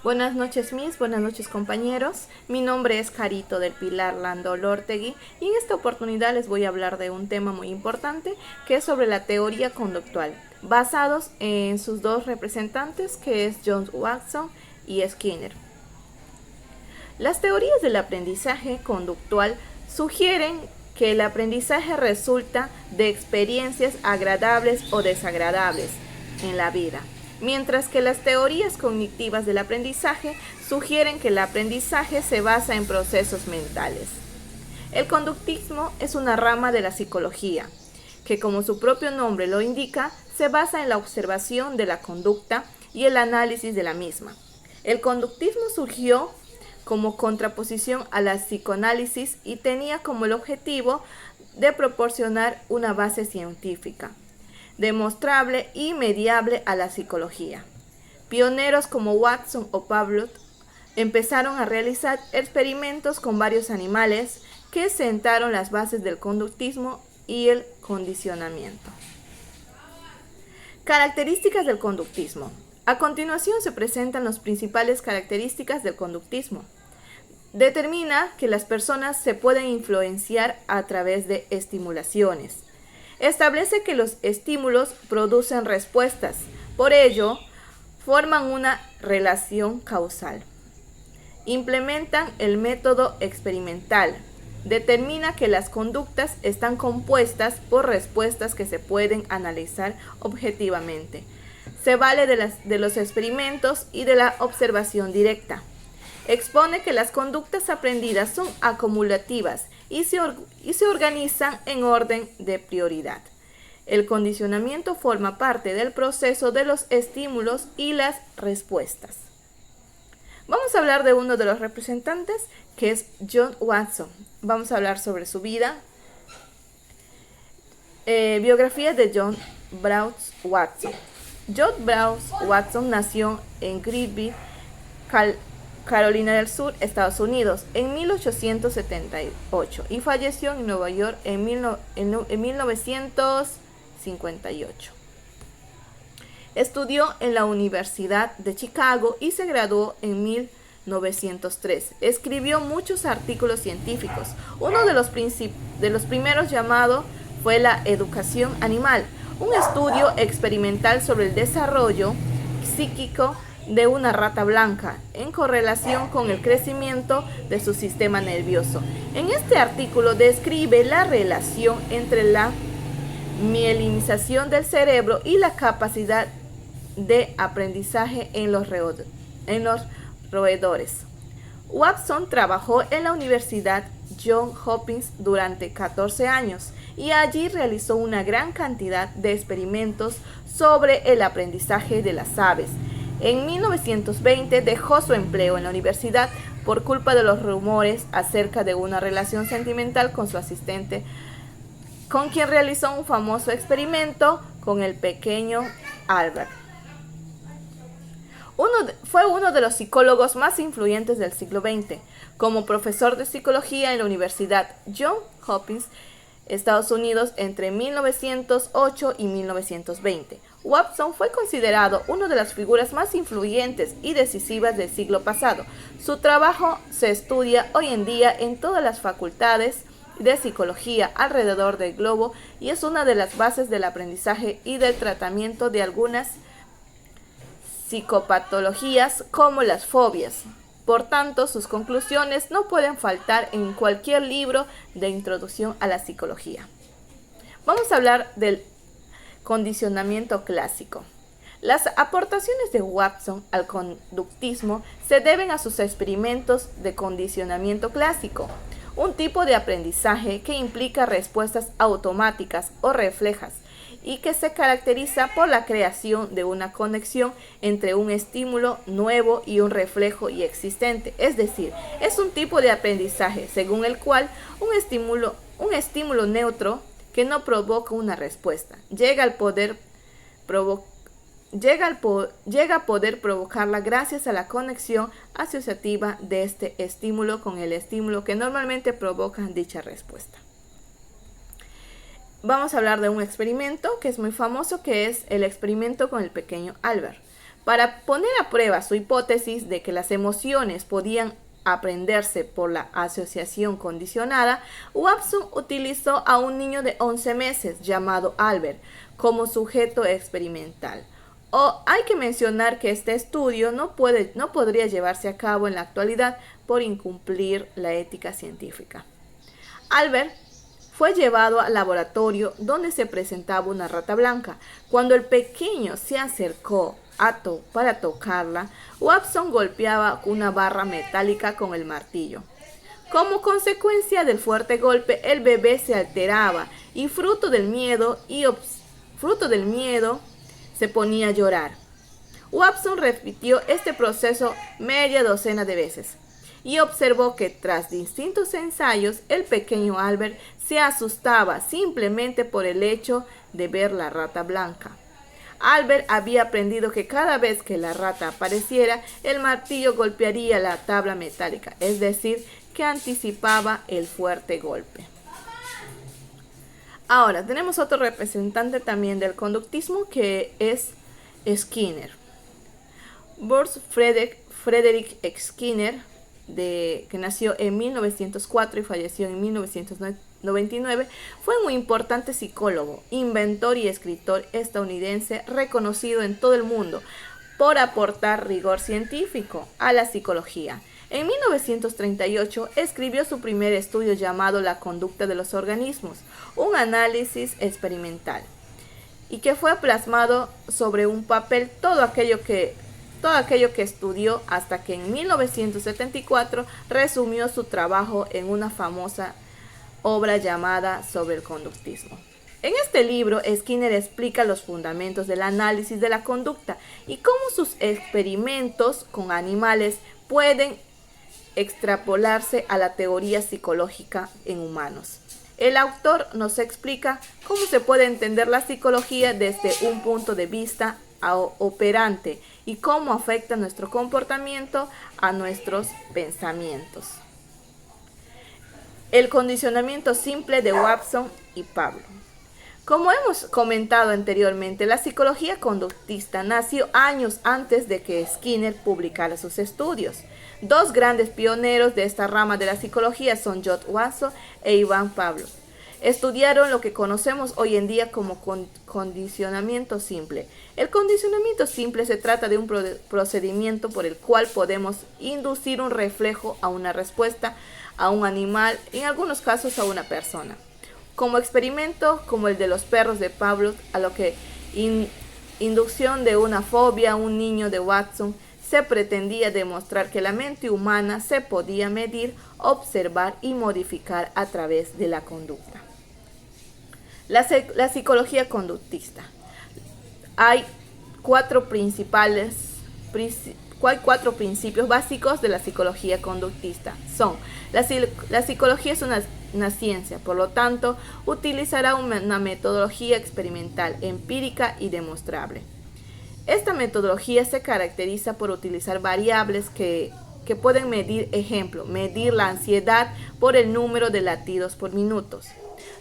Buenas noches, buenas noches, compañeros. Mi nombre es Carito del Pilar Lando Lortegui y en esta oportunidad les voy a hablar de un tema muy importante que es sobre la teoría conductual, basados en sus dos representantes que es John Watson y Skinner. Las teorías del aprendizaje conductual sugieren que el aprendizaje resulta de experiencias agradables o desagradables en la vida, mientras que las teorías cognitivas del aprendizaje sugieren que el aprendizaje se basa en procesos mentales. El conductismo es una rama de la psicología, que como su propio nombre lo indica, se basa en la observación de la conducta y el análisis de la misma. El conductismo surgió como contraposición a la psicoanálisis y tenía como el objetivo de proporcionar una base científica, demostrable y mediable a la psicología. Pioneros como Watson o Pavlov empezaron a realizar experimentos con varios animales que sentaron las bases del conductismo y el condicionamiento. Características del conductismo. A continuación se presentan las principales características del conductismo. Determina que las personas se pueden influenciar a través de estimulaciones. Establece que los estímulos producen respuestas, por ello, forman una relación causal. Implementan el método experimental. Determina que las conductas están compuestas por respuestas que se pueden analizar objetivamente. Se vale de los experimentos y de la observación directa. Expone que las conductas aprendidas son acumulativas y se organizan en orden de prioridad. El condicionamiento forma parte del proceso de los estímulos y las respuestas. Vamos a hablar de uno de los representantes, que es John Watson. Vamos a hablar sobre su vida. Biografía de John Browns Watson. John Browns Watson nació en Greenville, Carolina del Sur, Estados Unidos, en 1878 y falleció en Nueva York en 1958. Estudió en la Universidad de Chicago y se graduó en 1903. Escribió muchos artículos científicos. Uno de los primeros llamado fue La educación animal, un estudio experimental sobre el desarrollo psíquico de una rata blanca en correlación con el crecimiento de su sistema nervioso. En este artículo describe la relación entre la mielinización del cerebro y la capacidad de aprendizaje en los roedores. Watson trabajó en la Universidad Johns Hopkins durante 14 años y allí realizó una gran cantidad de experimentos sobre el aprendizaje de las aves. En 1920 dejó su empleo en la universidad por culpa de los rumores acerca de una relación sentimental con su asistente, con quien realizó un famoso experimento con el pequeño Albert. Fue uno de los psicólogos más influyentes del siglo XX. Como profesor de psicología en la Universidad Johns Hopkins, Estados Unidos, entre 1908 y 1920. Watson fue considerado una de las figuras más influyentes y decisivas del siglo pasado. Su trabajo se estudia hoy en día en todas las facultades de psicología alrededor del globo y es una de las bases del aprendizaje y del tratamiento de algunas psicopatologías como las fobias. Por tanto, sus conclusiones no pueden faltar en cualquier libro de introducción a la psicología. Vamos a hablar del condicionamiento clásico. Las aportaciones de Watson al conductismo se deben a sus experimentos de condicionamiento clásico, un tipo de aprendizaje que implica respuestas automáticas o reflejas y que se caracteriza por la creación de una conexión entre un estímulo nuevo y un reflejo ya existente. Es decir, es un tipo de aprendizaje según el cual un estímulo neutro que no provoca una respuesta llega a poder provocarla gracias a la conexión asociativa de este estímulo con el estímulo que normalmente provoca dicha respuesta. Vamos a hablar de un experimento que es muy famoso, que es el experimento con el pequeño Albert. Para poner a prueba su hipótesis de que las emociones podían aprenderse por la asociación condicionada, Watson utilizó a un niño de 11 meses llamado Albert como sujeto experimental. Hay que mencionar que este estudio no podría llevarse a cabo en la actualidad por incumplir la ética científica. Albert fue llevado al laboratorio donde se presentaba una rata blanca. Cuando el pequeño se acercó para tocarla, Watson golpeaba una barra metálica con el martillo. Como consecuencia del fuerte golpe, el bebé se alteraba y fruto del miedo se ponía a llorar. Watson repitió este proceso media docena de veces y observó que tras distintos ensayos, el pequeño Albert se asustaba simplemente por el hecho de ver la rata blanca. Albert había aprendido que cada vez que la rata apareciera, el martillo golpearía la tabla metálica, es decir, que anticipaba el fuerte golpe. Ahora, tenemos otro representante también del conductismo que es Skinner. Bruce Frederick Skinner, que nació en 1904 y falleció en 1999, fue un muy importante psicólogo, inventor y escritor estadounidense reconocido en todo el mundo por aportar rigor científico a la psicología. En 1938 escribió su primer estudio llamado La conducta de los organismos, un análisis experimental, y que fue plasmado sobre un papel todo aquello que estudió hasta que en 1974 resumió su trabajo en una famosa obra llamada Sobre el conductismo. En este libro, Skinner explica los fundamentos del análisis de la conducta y cómo sus experimentos con animales pueden extrapolarse a la teoría psicológica en humanos. El autor nos explica cómo se puede entender la psicología desde un punto de vista operante y cómo afecta nuestro comportamiento a nuestros pensamientos. El condicionamiento simple de Watson y Pablo. Como hemos comentado anteriormente, la psicología conductista nació años antes de que Skinner publicara sus estudios. Dos grandes pioneros de esta rama de la psicología son John Watson e Ivan Pavlov. Estudiaron lo que conocemos hoy en día como condicionamiento simple. El condicionamiento simple se trata de un procedimiento por el cual podemos inducir un reflejo a una respuesta a un animal, en algunos casos a una persona. Como experimento como el de los perros de Pavlov, a lo que inducción de una fobia a un niño de Watson, se pretendía demostrar que la mente humana se podía medir, observar y modificar a través de la conducta. La psicología conductista. Hay cuatro principios básicos de la psicología conductista. La psicología es una ciencia, por lo tanto, utilizará una metodología experimental, empírica y demostrable. Esta metodología se caracteriza por utilizar variables que pueden medir, medir la ansiedad por el número de latidos por minutos.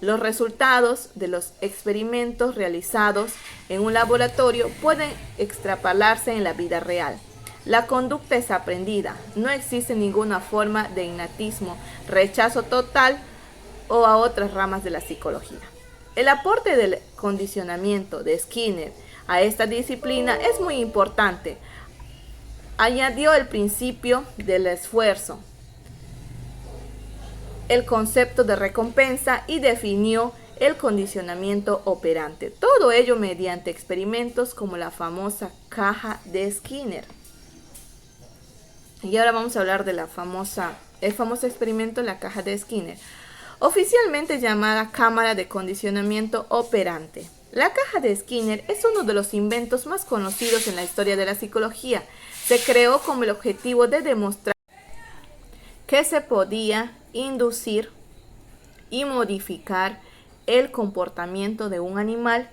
Los resultados de los experimentos realizados en un laboratorio pueden extrapolarse en la vida real. La conducta es aprendida, no existe ninguna forma de innatismo, rechazo total o a otras ramas de la psicología. El aporte del condicionamiento de Skinner a esta disciplina es muy importante. Añadió el principio del esfuerzo, el concepto de recompensa y definió el condicionamiento operante. Todo ello mediante experimentos como la famosa caja de Skinner. Y ahora vamos a hablar de el famoso experimento, la caja de Skinner, oficialmente llamada cámara de condicionamiento operante. La caja de Skinner es uno de los inventos más conocidos en la historia de la psicología. Se creó con el objetivo de demostrar que se podía inducir y modificar el comportamiento de un animal.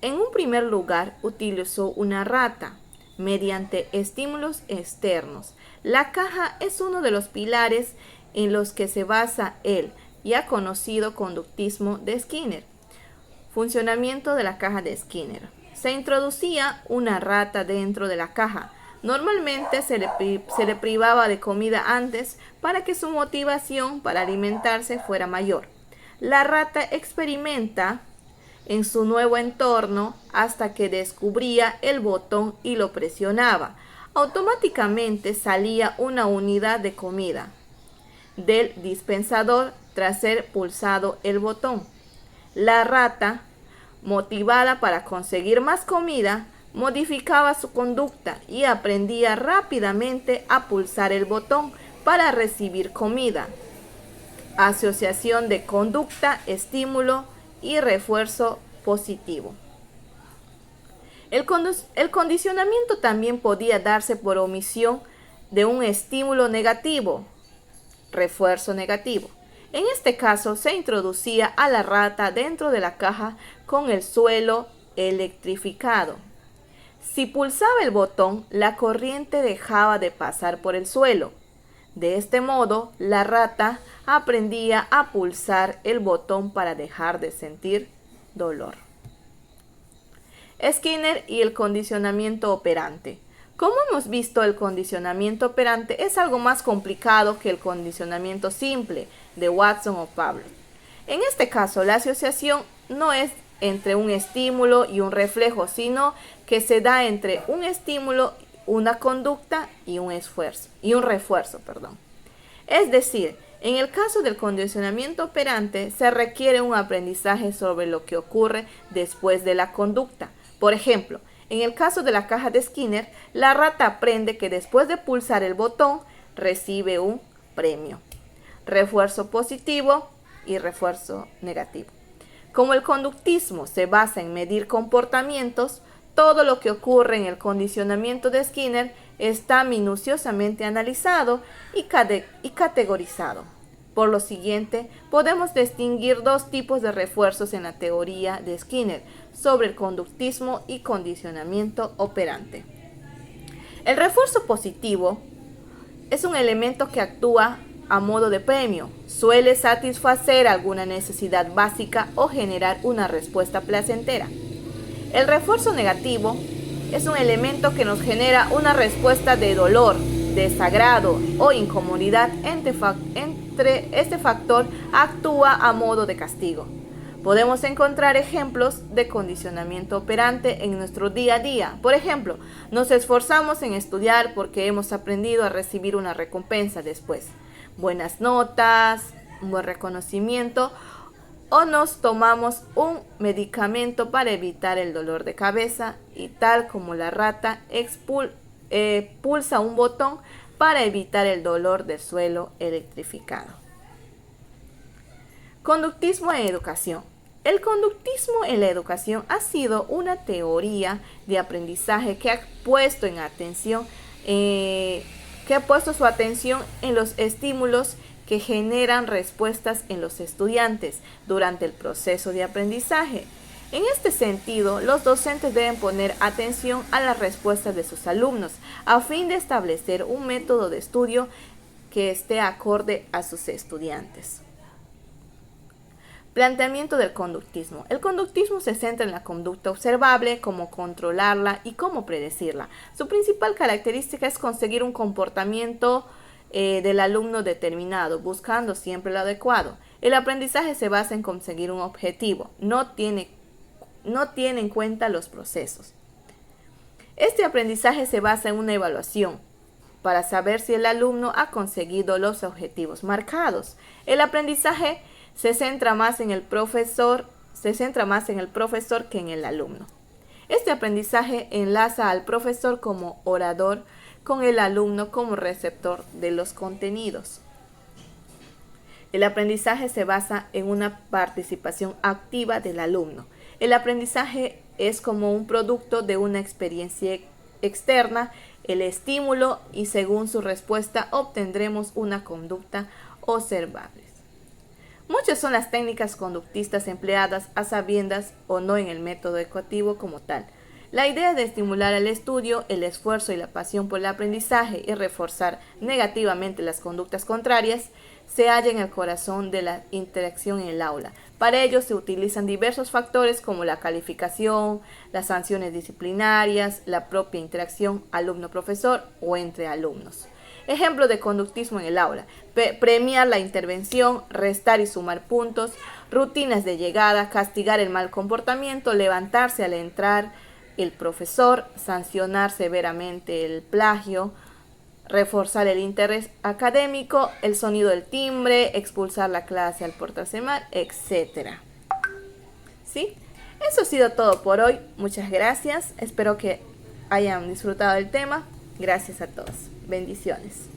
En un primer lugar, utilizó una rata mediante estímulos externos. La caja es uno de los pilares en los que se basa el ya conocido conductismo de Skinner. Funcionamiento de la caja de Skinner. Se introducía una rata dentro de la caja. Normalmente se le privaba de comida antes para que su motivación para alimentarse fuera mayor. La rata experimenta en su nuevo entorno hasta que descubría el botón y lo presionaba. Automáticamente salía una unidad de comida del dispensador tras ser pulsado el botón. La rata, motivada para conseguir más comida, modificaba su conducta y aprendía rápidamente a pulsar el botón para recibir comida. Asociación de conducta, estímulo y refuerzo positivo. El condicionamiento también podía darse por omisión de un estímulo negativo, refuerzo negativo. En este caso se introducía a la rata dentro de la caja con el suelo electrificado. Si pulsaba el botón, la corriente dejaba de pasar por el suelo. De este modo, la rata aprendía a pulsar el botón para dejar de sentir dolor. Skinner y el condicionamiento operante. Como hemos visto, el condicionamiento operante es algo más complicado que el condicionamiento simple de Watson o Pavlov. En este caso, la asociación no es entre un estímulo y un reflejo, sino que se da entre un estímulo, una conducta y un refuerzo. Es decir, en el caso del condicionamiento operante, se requiere un aprendizaje sobre lo que ocurre después de la conducta. Por ejemplo, en el caso de la caja de Skinner, la rata aprende que después de pulsar el botón, recibe un premio. Refuerzo positivo y refuerzo negativo. Como el conductismo se basa en medir comportamientos, todo lo que ocurre en el condicionamiento de Skinner está minuciosamente analizado y categorizado. Por lo siguiente, podemos distinguir dos tipos de refuerzos en la teoría de Skinner sobre el conductismo y condicionamiento operante. El refuerzo positivo es un elemento que actúa a modo de premio, suele satisfacer alguna necesidad básica o generar una respuesta placentera. El refuerzo negativo es un elemento que nos genera una respuesta de dolor, desagrado o incomodidad. Este factor actúa a modo de castigo. Podemos encontrar ejemplos de condicionamiento operante en nuestro día a día. Por ejemplo, nos esforzamos en estudiar porque hemos aprendido a recibir una recompensa después. Buenas notas, un buen reconocimiento, o nos tomamos un medicamento para evitar el dolor de cabeza, y tal como la rata pulsa un botón para evitar el dolor del suelo electrificado. Conductismo en educación. El conductismo en la educación ha sido una teoría de aprendizaje que ha puesto su atención en los estímulos que generan respuestas en los estudiantes durante el proceso de aprendizaje. En este sentido, los docentes deben poner atención a las respuestas de sus alumnos a fin de establecer un método de estudio que esté acorde a sus estudiantes. Planteamiento del conductismo. El conductismo se centra en la conducta observable, cómo controlarla y cómo predecirla. Su principal característica es conseguir un comportamiento del alumno determinado, buscando siempre lo adecuado. El aprendizaje se basa en conseguir un objetivo, no tiene en cuenta los procesos. Este aprendizaje se basa en una evaluación para saber si el alumno ha conseguido los objetivos marcados. El aprendizaje se centra más en el profesor que en el alumno. Este aprendizaje enlaza al profesor como orador con el alumno como receptor de los contenidos. El aprendizaje se basa en una participación activa del alumno. El aprendizaje es como un producto de una experiencia externa, el estímulo, y según su respuesta obtendremos una conducta observable. Muchas son las técnicas conductistas empleadas a sabiendas o no en el método educativo como tal. La idea de estimular el estudio, el esfuerzo y la pasión por el aprendizaje y reforzar negativamente las conductas contrarias se halla en el corazón de la interacción en el aula. Para ello se utilizan diversos factores como la calificación, las sanciones disciplinarias, la propia interacción alumno-profesor o entre alumnos. Ejemplo de conductismo en el aula: premiar la intervención, restar y sumar puntos, rutinas de llegada, castigar el mal comportamiento, levantarse al entrar el profesor, sancionar severamente el plagio, reforzar el interés académico, el sonido del timbre, expulsar la clase al portarse mal, etc. ¿Sí? Eso ha sido todo por hoy. Muchas gracias. Espero que hayan disfrutado del tema. Gracias a todos. Bendiciones.